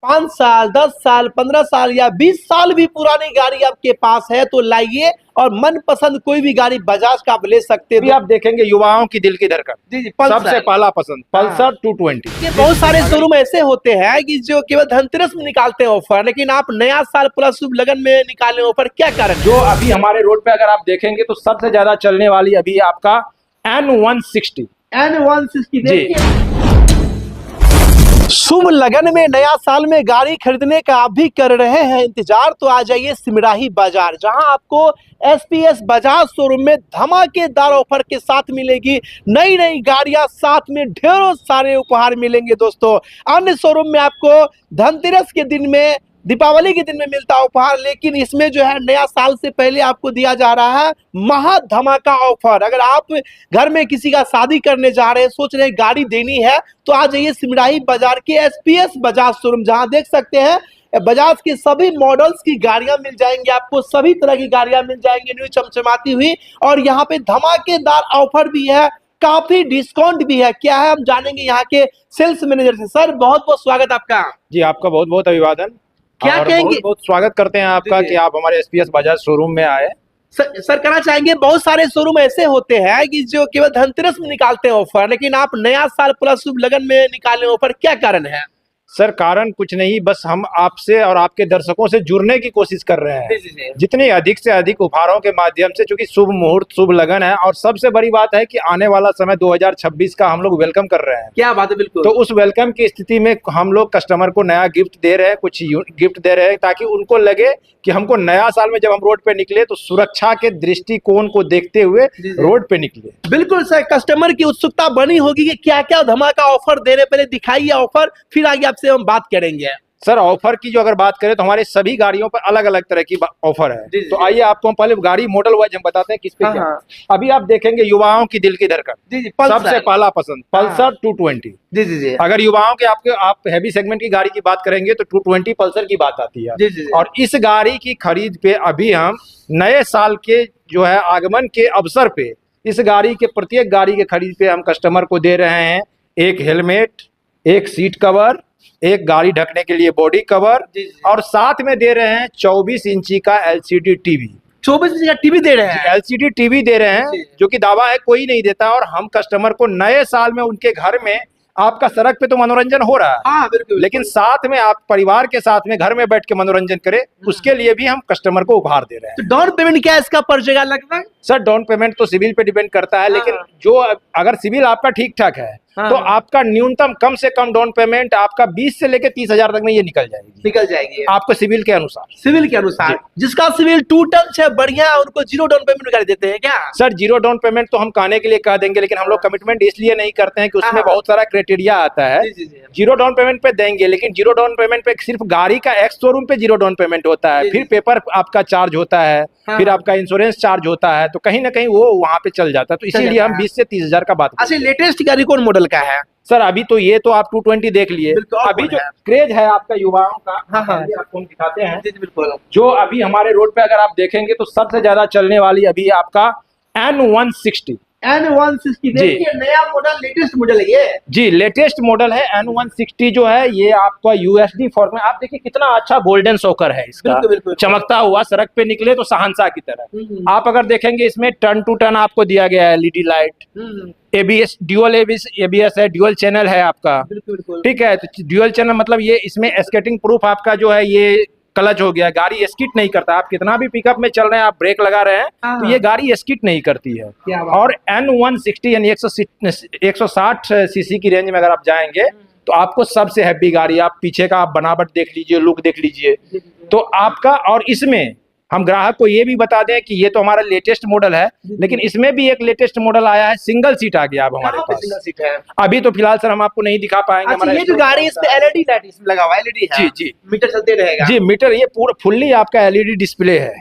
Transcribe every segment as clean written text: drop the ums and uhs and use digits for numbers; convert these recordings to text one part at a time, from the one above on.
5 साल 10 साल 15 साल या 20 साल भी पुरानी गाड़ी आपके पास है तो लाइए और मनपसंद कोई भी गाड़ी बजाज का आप ले सकते हैं। भी आप देखेंगे युवाओं की दिल की धड़कन। जी सबसे पहला पसंद पल्सर 220। ये बहुत सारे शोरूम ऐसे होते हैं कि जो केवल धनतेरस में निकालते हैं ऑफर, लेकिन आप नया साल प्लस शुभ लगन में निकाले ऑफर, क्या कारण? जो अभी हमारे रोड पे अगर आप देखेंगे तो सबसे ज्यादा चलने वाली अभी आपका N160 N160 शुभ लगन में नया साल में गाड़ी खरीदने का आप भी कर रहे हैं इंतजार, तो आ जाइए सिमराही बाजार, जहां आपको SPS बजाज शोरूम में धमाकेदार ऑफर के साथ मिलेगी नई नई गाड़ियां, साथ में ढेरों सारे उपहार मिलेंगे। दोस्तों, अन्य शोरूम में आपको धनतेरस के दिन में, दीपावली के दिन में मिलता उपहार, लेकिन इसमें जो है नया साल से पहले आपको दिया जा रहा है महा धमाका ऑफर। अगर आप घर में किसी का शादी करने जा रहे हैं, सोच रहे हैं गाड़ी देनी है, तो आ जाइए सिमराही बाजार के SPS बजाज शोरूम, जहां देख सकते हैं बजाज के सभी मॉडल्स की गाड़ियां मिल जाएंगी आपको, सभी तरह की गाड़ियां मिल जाएंगी न्यू चमचमाती हुई, और यहाँ पे धमाकेदार ऑफर भी है, काफी डिस्काउंट भी है। क्या है हम जानेंगे यहाँ के सेल्स मैनेजर से। सर, बहुत बहुत स्वागत आपका। जी, आपका बहुत बहुत अभिवादन। क्या कहेंगे? बहुत बहुत स्वागत करते हैं आपका कि आप हमारे SPS बजाज शोरूम में आए। सर कहना चाहेंगे, बहुत सारे शोरूम ऐसे होते हैं कि जो केवल धनतेरस में निकालते हैं ऑफर, लेकिन आप नया साल प्लस शुभ लगन में निकाले ऑफर, क्या कारण है? सर, कारण कुछ नहीं, बस हम आपसे और आपके दर्शकों से जुड़ने की कोशिश कर रहे हैं जितनी अधिक से अधिक उपहारों के माध्यम से, क्योंकि शुभ मुहूर्त शुभ लगन है, और सबसे बड़ी बात है कि आने वाला समय 2026 का हम लोग वेलकम कर रहे हैं। क्या बात है, बिल्कुल। तो उस वेलकम की स्थिति में हम लोग कस्टमर को नया गिफ्ट दे रहे हैं, कुछ गिफ्ट दे रहे हैं, ताकि उनको लगे कि हमको नया साल में जब हम रोड पे निकले तो सुरक्षा के दृष्टिकोण को देखते हुए रोड पे निकले। बिल्कुल सर, कस्टमर की उत्सुकता बनी होगी कि क्या क्या धमाका ऑफर दे रहे, पहले दिखाइए ऑफर, फिर आगे आपसे हम बात करेंगे। सर, ऑफर की जो अगर बात करें तो हमारे सभी गाड़ियों पर अलग अलग तरह की ऑफर है। तो आइए आपको हम पहले गाड़ी मॉडल वाइज हम बताते हैं किस पे क्या। अभी आप देखेंगे युवाओं की दिल की धड़कन। सबसे पहला पसंद पल्सर 220। जी। अगर युवाओं के आप हैवी सेगमेंट की गाड़ी की बात करेंगे तो 220 पल्सर की बात आती है। और इस गाड़ी की खरीद पे अभी हम नए साल के जो है आगमन के अवसर पे इस गाड़ी के प्रत्येक गाड़ी के खरीद पे हम कस्टमर को दे रहे हैं एक हेलमेट, एक सीट कवर, एक गाड़ी ढकने के लिए बॉडी कवर, और साथ में दे रहे हैं 24 इंची का LCD टीवी। 24 इंच का टीवी दे रहे हैं? LCD टीवी दे रहे हैं, जो कि दावा है कोई नहीं देता, और हम कस्टमर को नए साल में उनके घर में, आपका सड़क पे तो मनोरंजन हो रहा है, हाँ, बिल्कुल, लेकिन साथ में आप परिवार के साथ में घर में बैठ के मनोरंजन करें, उसके लिए भी हम कस्टमर को उपहार दे रहे हैं। तो डाउन पेमेंट क्या इसका पड़ जाएगा लगभग? सर, डाउन पेमेंट तो सिविल पे डिपेंड करता है, लेकिन जो अगर सिविल आपका ठीक ठाक है तो आपका न्यूनतम कम से कम डाउन पेमेंट आपका 20 से लेकर 30,000 तक में ये निकल जाएगी आपको सिविल के अनुसार। जिसका सिविल 2 टच है, बढ़िया, उनको 0 डाउन पेमेंट कर देते हैं क्या? सर, 0 डाउन पेमेंट तो हम कहने के लिए कह देंगे, लेकिन हम लोग कमिटमेंट इसलिए नहीं करते हैं कि उसमें बहुत सारा क्राइटेरिया आता है। 0 डाउन पेमेंट पे देंगे, लेकिन 0 डाउन पेमेंट पे सिर्फ गाड़ी का एक्स शोरूम पे 0 डाउन पेमेंट होता है, फिर पेपर आपका चार्ज होता है, फिर आपका इंश्योरेंस चार्ज होता है, तो कहीं ना कहीं वो वहां पे चल जाता है, तो इसीलिए हम 20 से 30,000 का बात। अच्छा, लेटेस्ट गाड़ी कौन मॉडल का है? सर, अभी तो ये तो आप 220 देख लिए, अभी जो क्रेज है आपका युवाओं का, आपको हम दिखाते हैं। बिल्कुल। जो अभी हमारे रोड पे अगर आप देखेंगे तो सबसे ज्यादा चलने वाली अभी आपका N160। देखिए, नया मॉडल, लेटेस्ट मॉडल है ये। जी, लेटेस्ट मॉडल है N160 जो है, ये आपका USD फॉर्मेट। आप देखिए कितना अच्छा गोल्डन शोकर है इसका, बिल्कुल। चमकता हुआ, सड़क पे निकले तो शहंशाह की तरह। आप अगर देखेंगे इसमें टर्न टू टर्न आपको दिया गया है LED light, ABS, dual ABS है, ड्यूअल चैनल है आपका, ठीक है। तो ड्यूअल चैनल मतलब ये इसमें स्केटिंग प्रूफ आपका जो है ये क्लच हो गया, गाड़ी स्किट नहीं करता। आप कितना भी पिकअप में चल रहे हैं, आप ब्रेक लगा रहे हैं, तो ये गाड़ी स्किट नहीं करती है। और N160 यानी 160 सीसी की रेंज में अगर आप जाएंगे तो आपको सबसे हैवी गाड़ी, आप पीछे का आप बनावट देख लीजिए, लुक देख लीजिए तो आपका। और इसमें हम ग्राहक को ये भी बता दें कि ये तो हमारा लेटेस्ट मॉडल है, लेकिन इसमें भी एक लेटेस्ट मॉडल आया है, सिंगल सीट आ गया अब हमारे पास। सिंगल सीट है अभी तो फिलहाल सर हम आपको नहीं दिखा पाएंगे। अच्छा, ये जो गाड़ी इसमें LED लाइट इसमें लगा हुआ है, LED है? जी, मीटर चलते रहेगा? जी, मीटर, ये पूरा फुल्ली आपका LED डिस्प्ले है।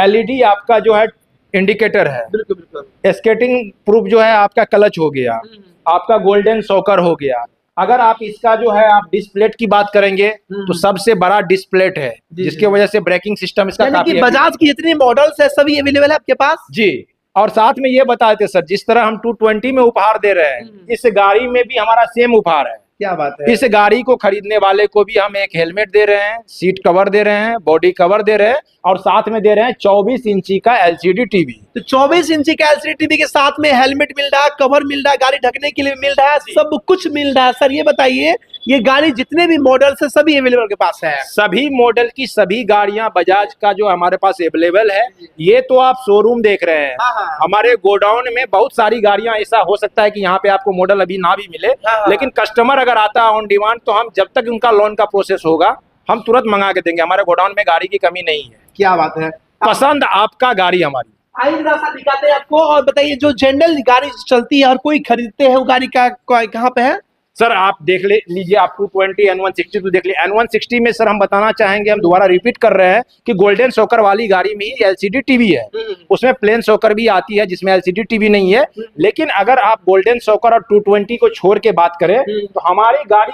LED आपका जो है इंडिकेटर है, बिल्कुल। स्केटिंग प्रूफ जो है आपका क्लच हो गया, आपका गोल्डन शॉकर हो गया। अगर आप इसका जो है आप डिस्प्लेट की बात करेंगे तो सबसे बड़ा डिस्प्लेट है, जिसकी वजह से ब्रेकिंग सिस्टम इसका काफी। बजाज की जितनी मॉडल्स है सभी अवेलेबल है आपके पास? जी, और साथ में ये बताते सर, जिस तरह हम 220 में उपहार दे रहे हैं, इस गाड़ी में भी हमारा सेम उपहार है। क्या बात है। इस गाड़ी को खरीदने वाले को भी हम एक हेलमेट दे रहे हैं, सीट कवर दे रहे हैं, बॉडी कवर दे रहे हैं और साथ में दे रहे हैं 24 इंची का एलसीडी टीवी। तो 24 इंची का एलसीडी टीवी के साथ में हेलमेट मिल रहा है, कवर मिल रहा है, गाड़ी ढकने के लिए मिल रहा है, सब कुछ मिल रहा है। सर ये बताइए, ये गाड़ी जितने भी मॉडल से सभी अवेलेबल के पास है? सभी मॉडल की सभी गाड़ियां बजाज का जो हमारे पास अवेलेबल है। ये तो आप शोरूम देख रहे हैं, हमारे गोडाउन में बहुत सारी गाड़ियां, ऐसा हो सकता है कि यहाँ पे आपको मॉडल अभी ना भी मिले, लेकिन कस्टमर अगर आता है ऑन डिमांड तो हम जब तक उनका लोन का प्रोसेस होगा हम तुरंत मंगा के देंगे। हमारे गोडाउन में गाड़ी की कमी नहीं है। क्या बात है। पसंद आपका गाड़ी हमारी। आइए रास्ता दिखाते हैं आपको। और बताइए, जो जनरल गाड़ी चलती है हर कोई खरीदते हैं, वो गाड़ी का कहाँ पे है? सर आप देख लीजिए, आप 220 N160 तो देख लीजिए। N160 में सर हम बताना चाहेंगे, हम दोबारा रिपीट कर रहे हैं कि गोल्डन शॉकर वाली गाड़ी में ही एलसीडी टीवी है। उसमें प्लेन शॉकर भी आती है जिसमें एलसीडी टीवी नहीं है। लेकिन अगर आप गोल्डन शॉकर और 220 को छोड़ के बात करें तो हमारी गाड़ी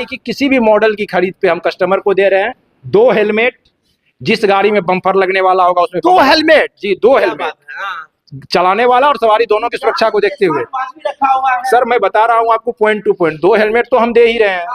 की किसी भी मॉडल की खरीद पे हम कस्टमर को दे रहे हैं 2 हेलमेट। जिस गाड़ी में बम्पर लगने वाला होगा उसमें 2 हेलमेट। जी, 2 हेलमेट, चलाने वाला और सवारी दोनों की सुरक्षा को देखते हुए। रखा हुआ है। सर मैं बता रहा हूँ आपको पॉइंट टू पॉइंट, 2 हेलमेट तो हम दे ही रहे हैं,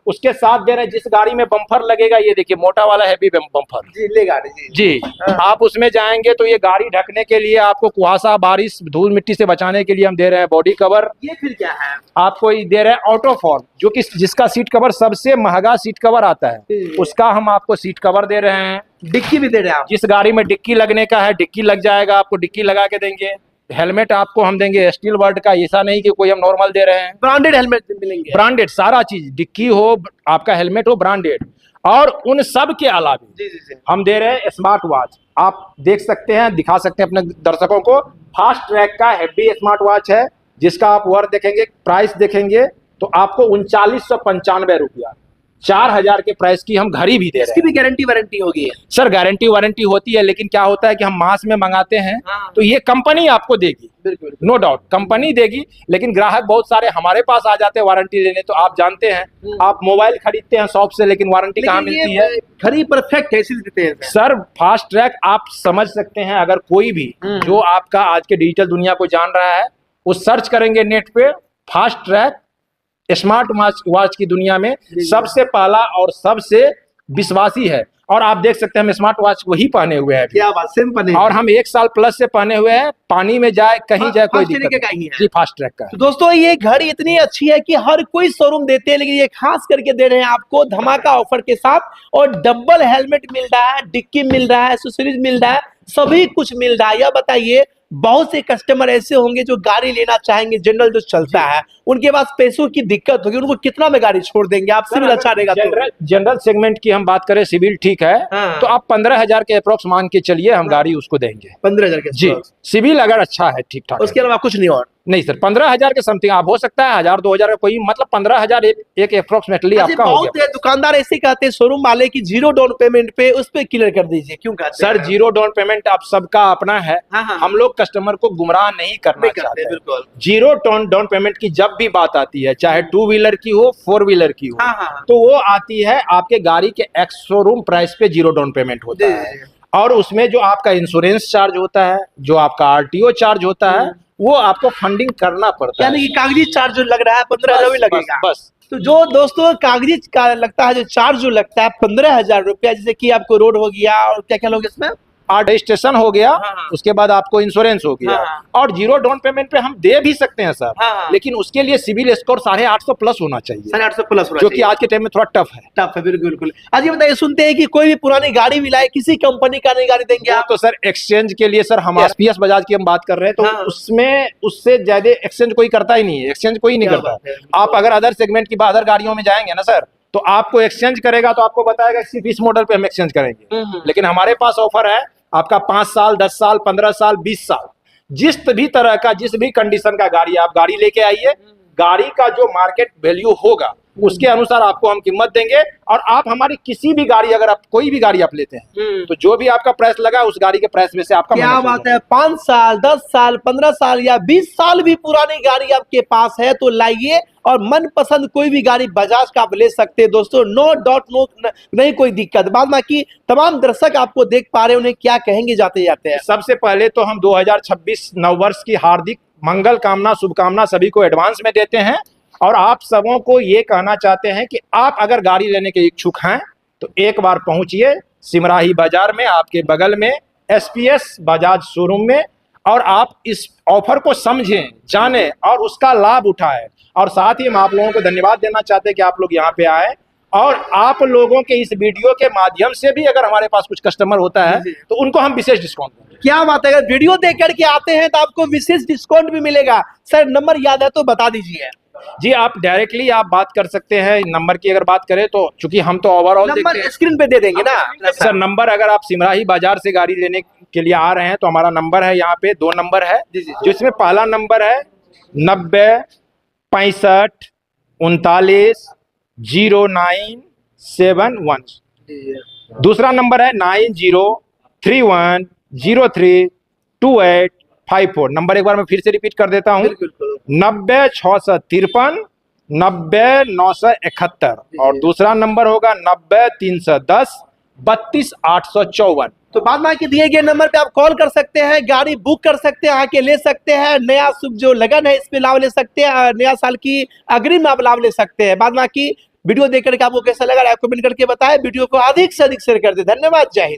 उसके साथ दे रहे हैं जिस गाड़ी में बम्पर लगेगा, ये देखिए मोटा वाला हैवी बम्पर जी, ले गाड़ी जी। आप उसमें जाएंगे तो ये गाड़ी ढकने के लिए आपको कुहासा, बारिश, धूल मिट्टी से बचाने के लिए हम दे रहे हैं बॉडी कवर। ये फिर क्या है? आपको ये दे रहे हैं ऑटोफॉर्म, जो कि जिसका सीट कवर सबसे महंगा सीट कवर आता है, उसका हम आपको सीट कवर दे रहे हैं। डिक्की भी दे रहे हैं आप? जिस जिस गाड़ी में डिक्की लगने का है डिक्की लग जाएगा, आपको डिक्की लगा के देंगे। हेलमेट आपको हम देंगे स्टील वर्ड का, ऐसा नहीं कि कोई हम नॉर्मल दे रहे हैं। ब्रांडेड हेलमेट मिलेंगे? ब्रांडेड सारा चीज, डिक्की हो, आपका हेलमेट हो, ब्रांडेड। और उन सब के अलावा हम दे रहे हैं स्मार्ट वॉच। आप देख सकते हैं, दिखा सकते हैं अपने दर्शकों को, फास्ट ट्रैक का हैवी स्मार्ट वॉच है, जिसका आप वर्थ देखेंगे, प्राइस देखेंगे तो आपको 3995 रुपया, 4000 के प्राइस की हम घड़ी भी दे रहे हैं। इसकी भी गारंटी वारंटी होगी? सर गारंटी वारंटी होती है, लेकिन क्या होता है कि हम मास में मंगाते हैं तो ये कंपनी आपको देगी, बिल्कुल नो डाउट कंपनी देगी। लेकिन ग्राहक बहुत सारे हमारे पास आ जाते हैं वारंटी लेने, तो आप जानते हैं आप मोबाइल खरीदते हैं शॉप से, लेकिन वारंटी कहाँ मिलती है? घड़ी परफेक्ट है इसीलिए देते हैं सर फास्ट ट्रैक आप समझ सकते हैं, अगर कोई भी जो आपका आज के डिजिटल दुनिया को जान रहा है, वो सर्च करेंगे नेट पे, फास्ट ट्रैक स्मार्ट वॉच की दुनिया में सबसे पहला और सबसे विश्वासी है। और आप देख सकते हैं हम स्मार्ट वॉच वही पहने हुए हैं। क्या बात, सेम पहने और हम 1 साल प्लस से पहने हुए हैं, पानी में जाए कहीं जाए कोई दिक्कत नहीं। जी फास्ट ट्रैक का। तो दोस्तों ये घड़ी इतनी अच्छी है कि हर कोई शोरूम देते हैं, लेकिन ये खास करके दे रहे हैं आपको धमाका ऑफर के साथ। और डबल हेलमेट मिल रहा है, डिक्की मिल रहा है, एक्सेसरीज मिल रहा है, सभी कुछ मिल रहा है। यह बताइए, बहुत से कस्टमर ऐसे होंगे जो गाड़ी लेना चाहेंगे, जनरल जो चलता है, उनके पास पैसों की दिक्कत होगी, उनको कितना में गाड़ी छोड़ देंगे? आप सिविल अच्छा रहेगा तो? जनरल सेगमेंट की हम बात करें, सिविल ठीक है तो आप 15,000 के अप्रोक्स मान के चलिए, हम गाड़ी उसको देंगे 15,000 के जी। सिविल अगर अच्छा है, ठीक ठाक, उसके अलावा कुछ नहीं और? नहीं सर, 15,000 के समथिंग आप हो सकता है, 1,000-2,000 का कोई, मतलब 15,000 एक अप्रोक्सीमेटली आपका हो गया। दुकानदार ऐसे कहते हैं शोरूम वाले की 0 डाउन पेमेंट पे, उस पे क्लियर कर दीजिए, क्यों कहते हैं? सर 0 डाउन पेमेंट आप सबका अपना है, हम लोग कस्टमर को गुमराह नहीं करना चाहते। बिल्कुल 0 डाउन पेमेंट की जब भी बात आती है, चाहे 2 व्हीलर की हो, 4 व्हीलर की हो, तो वो आती है आपके गाड़ी के एक्स शोरूम प्राइस पे 0 डाउन पेमेंट होता है। और उसमें जो आपका इंश्योरेंस चार्ज होता है, जो आपका आरटीओ चार्ज होता है, वो आपको फंडिंग करना पड़ता है। यानी कि कागजी चार्ज जो लग रहा है 15,000 भी लगेगा बस। तो जो दोस्तों कागजी का लगता है, जो चार्ज जो लगता है 15,000 रुपया, जैसे कि आपको रोड हो गया और क्या क्या लोग इसमें रजिस्ट्रेशन हो गया, उसके बाद आपको इंश्योरेंस हो गया, और 0 डाउन पेमेंट पे हम दे भी सकते हैं सर, लेकिन उसके लिए सिविल स्कोर 850 प्लस होना चाहिए, 850 प्लस, जो कि आज के टाइम में थोड़ा टफ है। बिल्कुल। आज ये बताइए, सुनते हैं कि कोई भी पुरानी गाड़ी भी लाए, किसी कंपनी का नहीं गाड़ी देंगे आप? तो सर एक्सचेंज के लिए सर हम एसपीएस बजाज की हम बात कर रहे हैं, तो उसमें उससे ज्यादा एक्सचेंज कोई करता ही नहीं है, एक्सचेंज कोई नहीं करता। आप अगर अदर सेगमेंट की अदर गाड़ियों में जाएंगे ना सर, तो आपको एक्सचेंज करेगा तो आपको बताएगा सिर्फ इस मॉडल पे हम एक्सचेंज करेंगे, लेकिन हमारे पास ऑफर है आपका 5 साल, 10 साल, 15 साल, 20 साल, जिस भी तरह का, जिस भी कंडीशन का गाड़ी आप गाड़ी लेके आइए, गाड़ी का जो मार्केट वैल्यू होगा उसके अनुसार आपको हम कीमत देंगे। और आप हमारी किसी भी गाड़ी, अगर आप कोई भी गाड़ी आप लेते हैं, तो जो भी आपका प्राइस लगा उस गाड़ी के प्राइस में से आपका, क्या बात है, 5 साल, 10 साल, 15 साल या 20 साल भी पुरानी गाड़ी आपके पास है तो लाइए, और मनपसंद कोई भी गाड़ी बजाज का आप ले सकते हैं दोस्तों, नो डाउट, नो नहीं कोई दिक्कत। बाद बाकी तमाम दर्शक आपको देख पा रहे हैं, उन्हें क्या कहेंगे जाते जाते हैं? सबसे पहले तो हम 2026 नववर्ष की हार्दिक मंगल कामना, शुभकामना सभी को एडवांस में देते हैं। और आप सबों को ये कहना चाहते हैं कि आप अगर गाड़ी लेने के इच्छुक हैं तो एक बार पहुंचिए सिमराही बाजार में, आपके बगल में एसपीएस बजाज शोरूम में, और आप इस ऑफर को समझें, जानें और उसका लाभ उठाएं। और साथ ही हम आप लोगों को धन्यवाद देना चाहते हैं कि आप लोग यहाँ पे आए, और आप लोगों के इस वीडियो के माध्यम से भी अगर हमारे पास कुछ कस्टमर होता है तो उनको हम विशेष डिस्काउंट देंगे। क्या बात है, अगर वीडियो देख करके आते हैं तो आपको विशेष डिस्काउंट भी मिलेगा। सर नंबर याद है तो बता दीजिए। जी, आप डायरेक्टली आप बात कर सकते हैं। नंबर की अगर बात करें तो चूंकि हम तो ओवरऑल देखते नंबर हैं, स्क्रीन पे दे देंगे ना सर नंबर अगर आप सिमराही बाजार से गाड़ी लेने के लिए आ रहे हैं तो हमारा नंबर है, यहाँ पे 2 नंबर है, जिसमें पहला नंबर है 90 65 39 0971, दूसरा नंबर है 90 31 03 2854। नंबर एक बार मैं फिर से रिपीट कर देता हूँ, 90 653 90 971, और दूसरा नंबर होगा 90 310 32 854। तो बाद में आके दिए गए नंबर पे आप कॉल कर सकते हैं, गाड़ी बुक कर सकते हैं, आके ले सकते हैं। नया शुभ जो लगन है इस पे लाभ ले सकते हैं, नया साल की अग्रिम आप लाभ ले सकते हैं। बाद में की वीडियो देख करके आपको कैसा लगा कमेंट करके बताएं, वीडियो को अधिक से अधिक शेयर कर दे। धन्यवाद, जय हिंद।